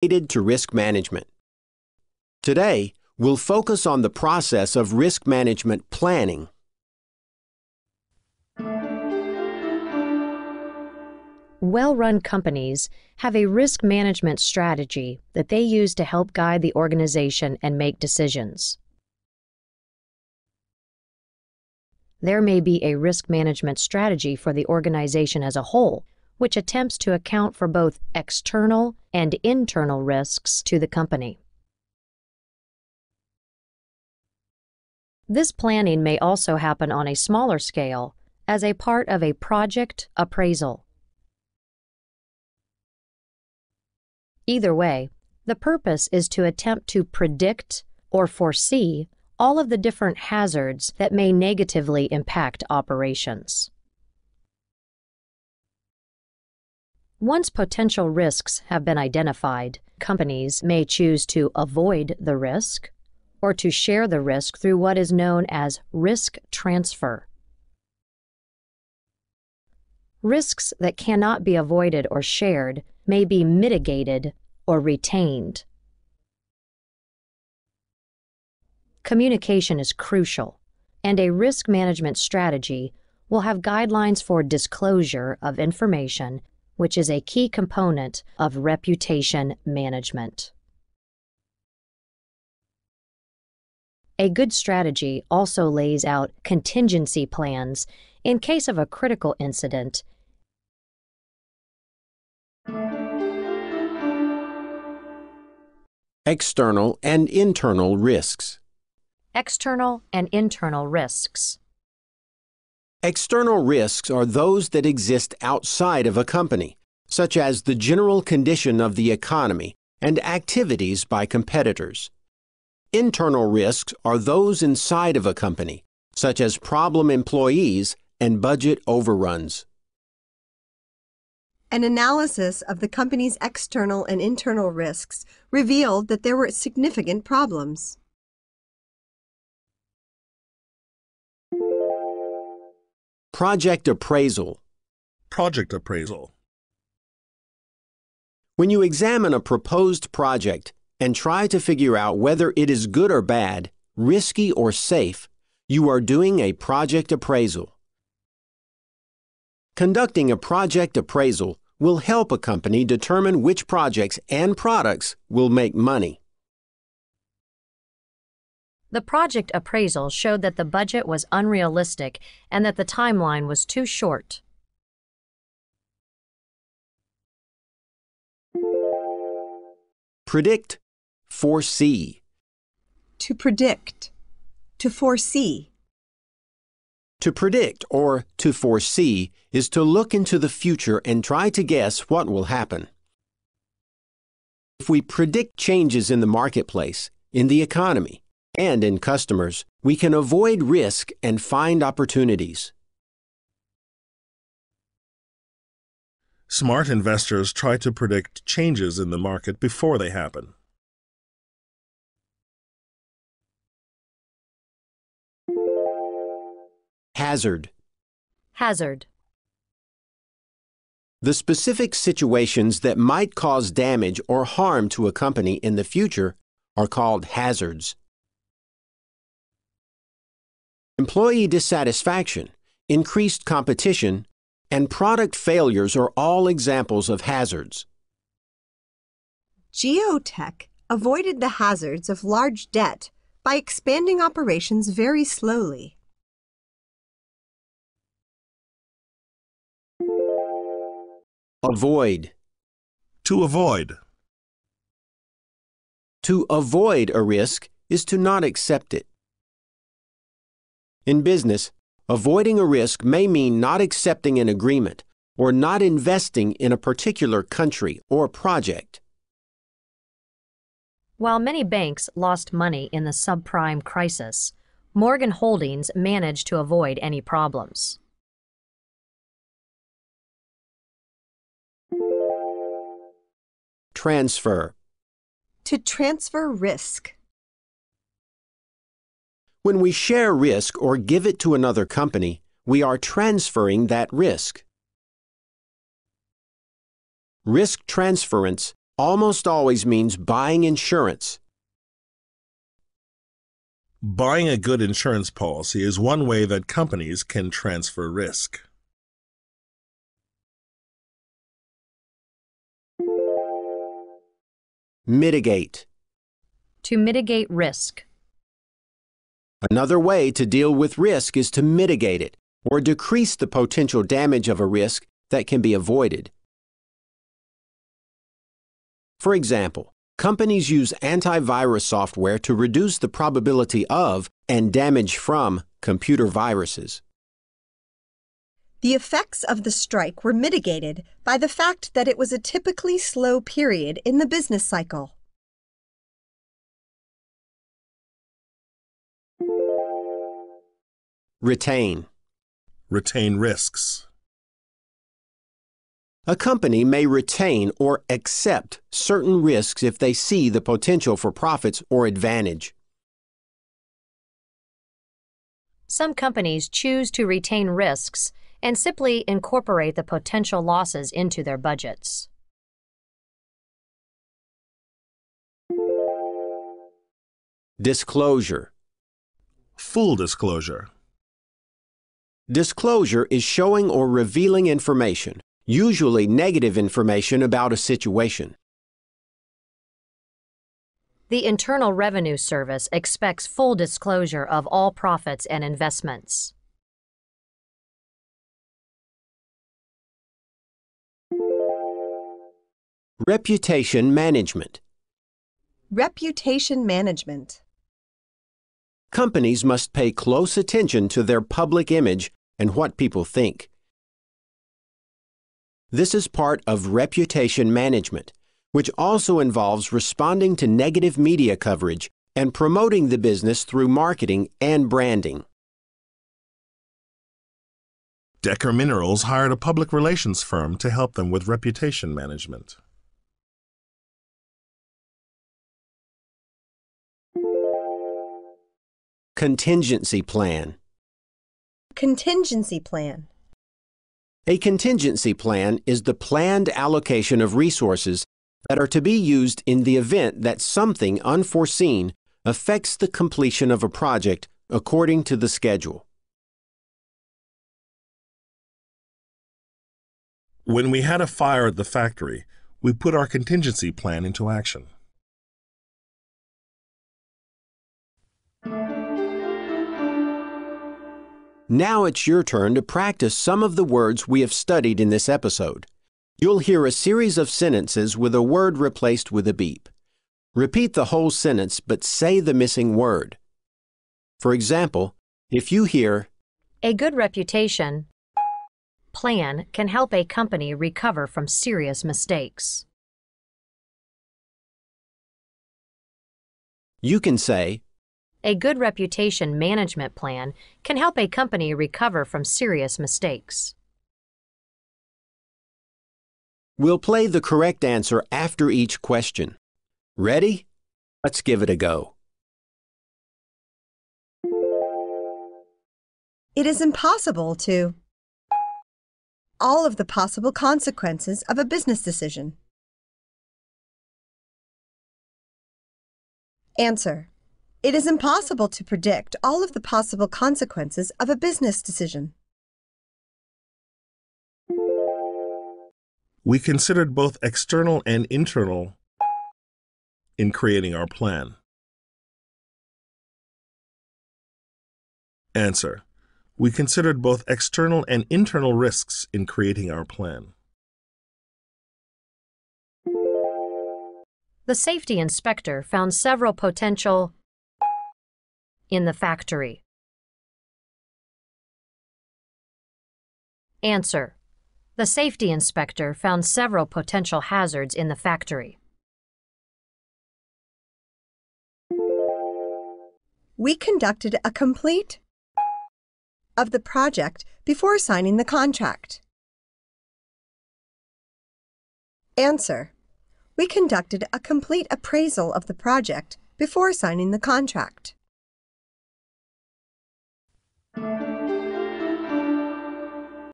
related to risk management. Today, we'll focus on the process of risk management planning. Well-run companies have a risk management strategy that they use to help guide the organization and make decisions. There may be a risk management strategy for the organization as a whole, which attempts to account for both external and internal risks to the company. This planning may also happen on a smaller scale as a part of a project appraisal. Either way, the purpose is to attempt to predict or foresee all of the different hazards that may negatively impact operations. Once potential risks have been identified, companies may choose to avoid the risk or to share the risk through what is known as risk transfer. Risks that cannot be avoided or shared may be mitigated or retained. Communication is crucial, and a risk management strategy will have guidelines for disclosure of information, which is a key component of reputation management. A good strategy also lays out contingency plans in case of a critical incident. External and internal risks. External and internal risks. External risks are those that exist outside of a company, such as the general condition of the economy and activities by competitors. Internal risks are those inside of a company, such as problem employees and budget overruns. An analysis of the company's external and internal risks revealed that there were significant problems. Project appraisal. Project appraisal. When you examine a proposed project and try to figure out whether it is good or bad, risky or safe, you are doing a project appraisal. Conducting a project appraisal will help a company determine which projects and products will make money. The project appraisal showed that the budget was unrealistic and that the timeline was too short. Predict, foresee. To predict. To foresee. To predict or to foresee is to look into the future and try to guess what will happen. If we predict changes in the marketplace, in the economy, and in customers, we can avoid risk and find opportunities. Smart investors try to predict changes in the market before they happen. Hazard. Hazard. The specific situations that might cause damage or harm to a company in the future are called hazards. Employee dissatisfaction, increased competition, and product failures are all examples of hazards. Geotech avoided the hazards of large debt by expanding operations very slowly. Avoid. To avoid. To avoid a risk is to not accept it. In business, avoiding a risk may mean not accepting an agreement or not investing in a particular country or project. While many banks lost money in the subprime crisis, Morgan Holdings managed to avoid any problems. Transfer. To transfer risk. When we share risk or give it to another company, we are transferring that risk. Risk transference almost always means buying insurance. Buying a good insurance policy is one way that companies can transfer risk. Mitigate. To mitigate risk. Another way to deal with risk is to mitigate it, or decrease the potential damage of a risk that can be avoided. For example, companies use antivirus software to reduce the probability of and damage from computer viruses. The effects of the strike were mitigated by the fact that it was a typically slow period in the business cycle. Retain. Retain risks. A company may retain or accept certain risks if they see the potential for profits or advantage. Some companies choose to retain risks and simply incorporate the potential losses into their budgets. Disclosure. Full disclosure. Disclosure is showing or revealing information, usually negative information about a situation. The Internal Revenue Service expects full disclosure of all profits and investments. Reputation management. Reputation management. Companies must pay close attention to their public image and what people think. This is part of reputation management, which also involves responding to negative media coverage and promoting the business through marketing and branding. Decker Minerals hired a public relations firm to help them with reputation management. Contingency plan. Contingency plan. A contingency plan is the planned allocation of resources that are to be used in the event that something unforeseen affects the completion of a project according to the schedule. When we had a fire at the factory, we put our contingency plan into action. Now it's your turn to practice some of the words we have studied in this episode. You'll hear a series of sentences with a word replaced with a beep. Repeat the whole sentence, but say the missing word. For example, if you hear, A good reputation plan can help a company recover from serious mistakes. you can say, A good reputation management plan can help a company recover from serious mistakes. we'll play the correct answer after each question. Ready? Let's give it a go. It is impossible to. All of the possible consequences of a business decision. Answer. It is impossible to predict all of the possible consequences of a business decision. We considered both external and internal in creating our plan. Answer. We considered both external and internal risks in creating our plan. The safety inspector found several potential in the factory. Answer. The safety inspector found several potential hazards in the factory. We conducted a complete of the project before signing the contract. Answer. We conducted a complete appraisal of the project before signing the contract.